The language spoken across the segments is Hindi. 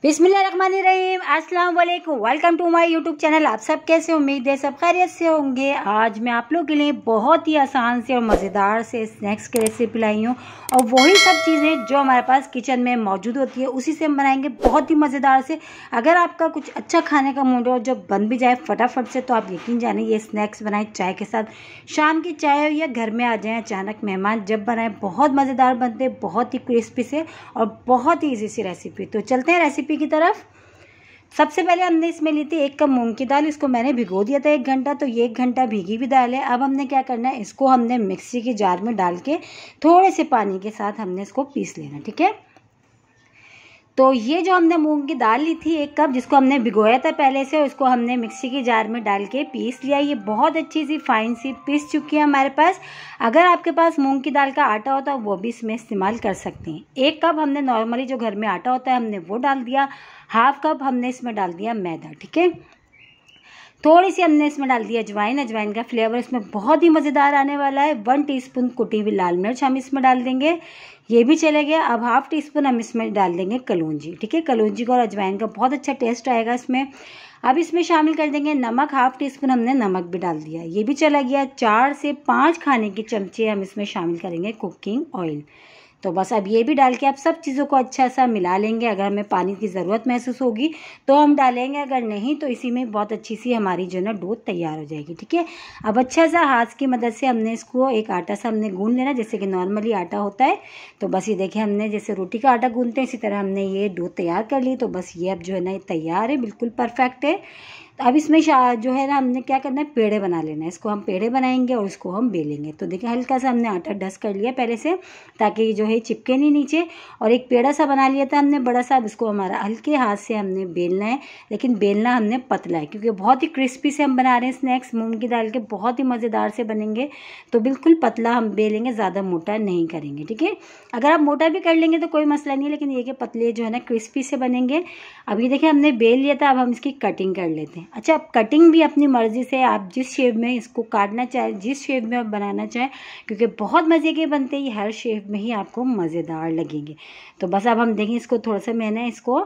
बिस्मिल्लाहिर्रहमानिर्रहीम, अस्सलाम वालेकुम। Welcome to my YouTube channel. आप सब कैसे, उम्मीद है सब खैरियत से होंगे। आज मैं आप लोगों के लिए बहुत ही आसान से और मज़ेदार से स्नैक्स की रेसिपी लाई हूँ और वही सब चीज़ें जो हमारे पास किचन में मौजूद होती है उसी से हम बनाएंगे बहुत ही मज़ेदार से। अगर आपका कुछ अच्छा खाने का मूड हो जो बन भी जाए फटाफट से, तो आप यकीन जाने ये स्नैक्स बनाएं चाय के साथ, शाम की चाय हो या घर में आ जाएँ अचानक मेहमान, जब बनाएं बहुत मज़ेदार बनते हैं, बहुत ही क्रिस्पी से और बहुत ही ईजी सी रेसिपी। तो चलते हैं रेसिपी की तरफ। सबसे पहले हमने इसमें ली थी 1 कप मूंग की दाल। इसको मैंने भिगो दिया था 1 घंटा, तो ये 1 घंटा भीगी भी दाल है। अब हमने क्या करना है, इसको हमने मिक्सी के जार में डाल के थोड़े से पानी के साथ हमने इसको पीस लेना, ठीक है। तो ये जो हमने मूंग की दाल ली थी 1 कप, जिसको हमने भिगोया था पहले से, उसको हमने मिक्सी के जार में डाल के पीस लिया। ये बहुत अच्छी सी फाइन सी पीस चुकी है हमारे पास। अगर आपके पास मूंग की दाल का आटा होता है वो भी इसमें इस्तेमाल कर सकते हैं। 1 कप हमने नॉर्मली जो घर में आटा होता है हमने वो डाल दिया। 1/2 कप हमने इसमें डाल दिया मैदा, ठीक है। थोड़ी सी हमने इसमें डाल दिया अजवाइन। अजवाइन का फ्लेवर इसमें बहुत ही मज़ेदार आने वाला है। 1 टीस्पून कुटी हुई लाल मिर्च हम इसमें डाल देंगे, ये भी चले गया। अब 1/2 टीस्पून हम इसमें डाल देंगे कलौंजी, ठीक है। कलौंजी का और अजवाइन का बहुत अच्छा टेस्ट आएगा इसमें। अब इसमें शामिल कर देंगे नमक। 1/2 टीस्पून हमने नमक भी डाल दिया, ये भी चला गया। 4 से 5 खाने के चमचे हम इसमें शामिल करेंगे कुकिंग ऑयल। तो बस अब ये भी डाल के आप सब चीज़ों को अच्छा सा मिला लेंगे। अगर हमें पानी की ज़रूरत महसूस होगी तो हम डालेंगे, अगर नहीं तो इसी में बहुत अच्छी सी हमारी जो है ना डो तैयार हो जाएगी, ठीक है। अब अच्छा सा हाथ की मदद से हमने इसको एक आटा सा हमने गूंद लेना, जैसे कि नॉर्मली आटा होता है। तो बस ये देखिए, हमने जैसे रोटी का आटा गूंदते हैं इसी तरह हमने ये डो तैयार कर ली। तो बस ये अब जो है ना ये तैयार है, बिल्कुल परफेक्ट है। तो अब इसमें जो है ना हमने क्या करना है, पेड़े बना लेना है। इसको हम पेड़े बनाएंगे और इसको हम बेलेंगे। तो देखिए हल्का सा हमने आटा डस्ट कर लिया पहले से, ताकि जो है चिपके नहीं नीचे। और एक पेड़ा सा बना लिया था हमने बड़ा सा। अब इसको हमारा हल्के हाथ से हमने बेलना है, लेकिन बेलना हमने पतला है, क्योंकि बहुत ही क्रिस्पी से हम बना रहे हैं स्नैक्स मूंग की दाल के, बहुत ही मज़ेदार से बनेंगे। तो बिल्कुल पतला हम बेलेंगे, ज़्यादा मोटा नहीं करेंगे, ठीक है। अगर आप मोटा भी कर लेंगे तो कोई मसला नहीं है, लेकिन ये कि पतले जो है ना क्रिस्पी से बनेंगे। अब ये देखिए हमने बेल लिया था, अब हम इसकी कटिंग कर लेते हैं। अच्छा, अब कटिंग भी अपनी मर्ज़ी से, आप जिस शेप में इसको काटना चाहें, जिस शेप में आप बनाना चाहें, क्योंकि बहुत मज़े के बनते हैं ये, हर शेप में ही आपको मज़ेदार लगेंगे। तो बस अब हम देखें, इसको थोड़ा सा मैंने इसको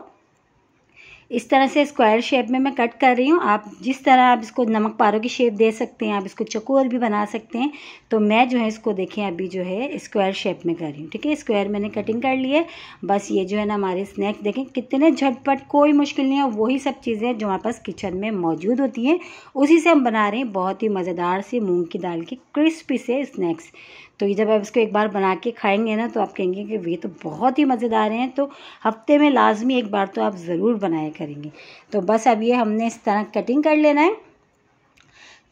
इस तरह से स्क्वायर शेप में मैं कट कर रही हूँ। आप जिस तरह आप इसको नमक पारों की शेप दे सकते हैं, आप इसको चकोर भी बना सकते हैं। तो मैं जो है इसको देखें अभी जो है स्क्वायर शेप में कर रही हूँ, ठीक है। स्क्वायर मैंने कटिंग कर ली है। बस ये जो है ना हमारे स्नैक देखें कितने झटपट, कोई मुश्किल नहीं है। वही सब चीज़ें जो हमारे पास किचन में मौजूद होती हैं उसी से हम बना रहे हैं बहुत ही मज़ेदार सी मूँग की दाल की क्रिस्पी से स्नैक्स। तो ये जब आप इसको एक बार बना के खाएंगे ना तो आप कहेंगे कि ये तो बहुत ही मज़ेदार हैं। तो हफ्ते में लाजमी एक बार तो आप ज़रूर बनाया करेंगे। तो बस अब ये हमने इस तरह कटिंग कर लेना है।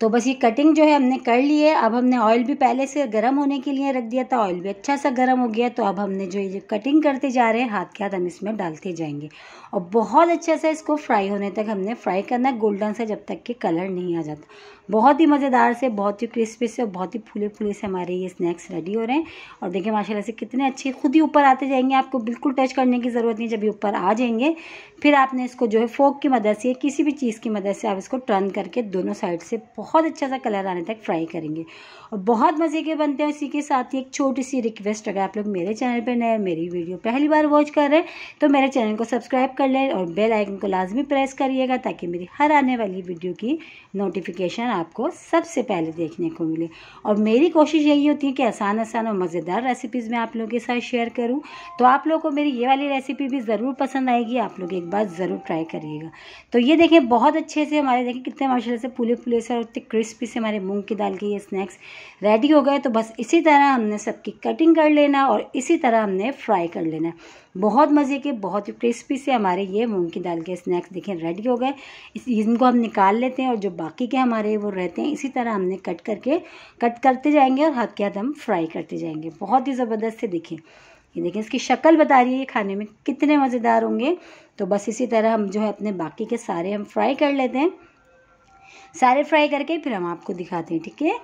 तो बस ये कटिंग जो है हमने कर ली है। अब हमने ऑयल भी पहले से गर्म होने के लिए रख दिया था, ऑयल भी अच्छा सा गर्म हो गया। तो अब हमने जो ये कटिंग करते जा रहे हैं हाथ के हाथ हम इसमें डालते जाएंगे और बहुत अच्छा सा इसको फ्राई होने तक हमने फ्राई करना है, गोल्डन से, जब तक कि कलर नहीं आ जाता। बहुत ही मज़ेदार से, बहुत ही क्रिस्पी से, बहुत ही फूले फूले से हमारे ये स्नैक्स रेडी हो रहे हैं। और देखिए माशाल्लाह से कितने अच्छे खुद ही ऊपर आते जाएंगे, आपको बिल्कुल टच करने की ज़रूरत नहीं। जब ये ऊपर आ जाएंगे फिर आपने इसको जो है फोक की मदद से, किसी भी चीज़ की मदद से आप इसको टर्न करके दोनों साइड से बहुत अच्छा सा कलर आने तक फ्राई करेंगे और बहुत मज़े के बनते हैं। इसी के साथ ही एक छोटी सी रिक्वेस्ट, अगर आप लोग मेरे चैनल पर नए, मेरी वीडियो पहली बार वॉच कर रहे हैं तो मेरे चैनल को सब्सक्राइब कर लें और बेल आइकन को लाजमी प्रेस करिएगा, ताकि मेरी हर आने वाली वीडियो की नोटिफिकेशन आपको सबसे पहले देखने को मिले। और मेरी कोशिश यही होती है कि आसान आसान और मज़ेदार रेसिपीज़ मैं आप लोगों के साथ शेयर करूं। तो आप लोगों को मेरी ये वाली रेसिपी भी ज़रूर पसंद आएगी, आप लोग एक बार ज़रूर ट्राई करिएगा। तो ये देखें बहुत अच्छे से हमारे देखें कितने माशाल्लाह से फूले फूले से और इतने क्रिस्पी से हमारे मूंग की दाल के ये स्नैक्स रेडी हो गए। तो बस इसी तरह हमने सबकी कटिंग कर लेना और इसी तरह हमने फ्राई कर लेना। बहुत मज़े के, बहुत ही क्रिस्पी से हमारे ये मूंग की दाल के स्नैक्स देखें रेडी हो गए। इनको हम निकाल लेते हैं और जो बाकी के हमारे वो रहते हैं इसी तरह हमने कट करते जाएंगे और हाथ के हाथ हम फ्राई करते जाएंगे। बहुत ही ज़बरदस्त से देखें, ये देखें इसकी शक्ल बता रही है ये खाने में कितने मज़ेदार होंगे। तो बस इसी तरह हम जो है अपने बाकी के सारे हम फ्राई कर लेते हैं। सारे फ्राई करके फिर हम आपको दिखाते हैं, ठीक है।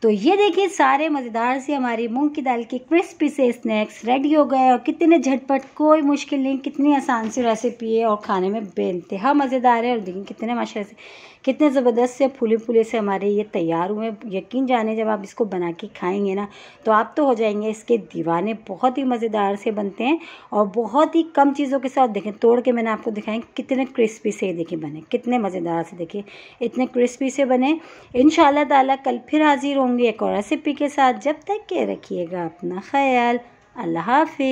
तो ये देखिए सारे मज़ेदार से हमारी मूंग की दाल के क्रिस्पी से स्नैक्स रेडी हो गए और कितने झटपट, कोई मुश्किल नहीं, कितनी आसान सी रेसिपी है और खाने में बेइंतहा मज़ेदार है। और देखिए कितने माशाल्लाह से कितने ज़बरदस्त से फूले फूले से हमारे ये तैयार हुए। यकीन जाने जब आप इसको बना के खाएंगे ना तो आप तो हो जाएंगे इसके दीवाने। बहुत ही मज़ेदार से बनते हैं और बहुत ही कम चीज़ों के साथ। देखें तोड़ के मैंने आपको दिखाएं कितने क्रिस्पी से देखिए बने, कितने मज़ेदार से देखिए इतने क्रिस्पी से बने। इंशाल्लाह ताला कल फिर हाजिर होंगे एक और रेसिपी के साथ। जब तक के रखिएगा अपना ख्याल। अल्लाह हाफिज़।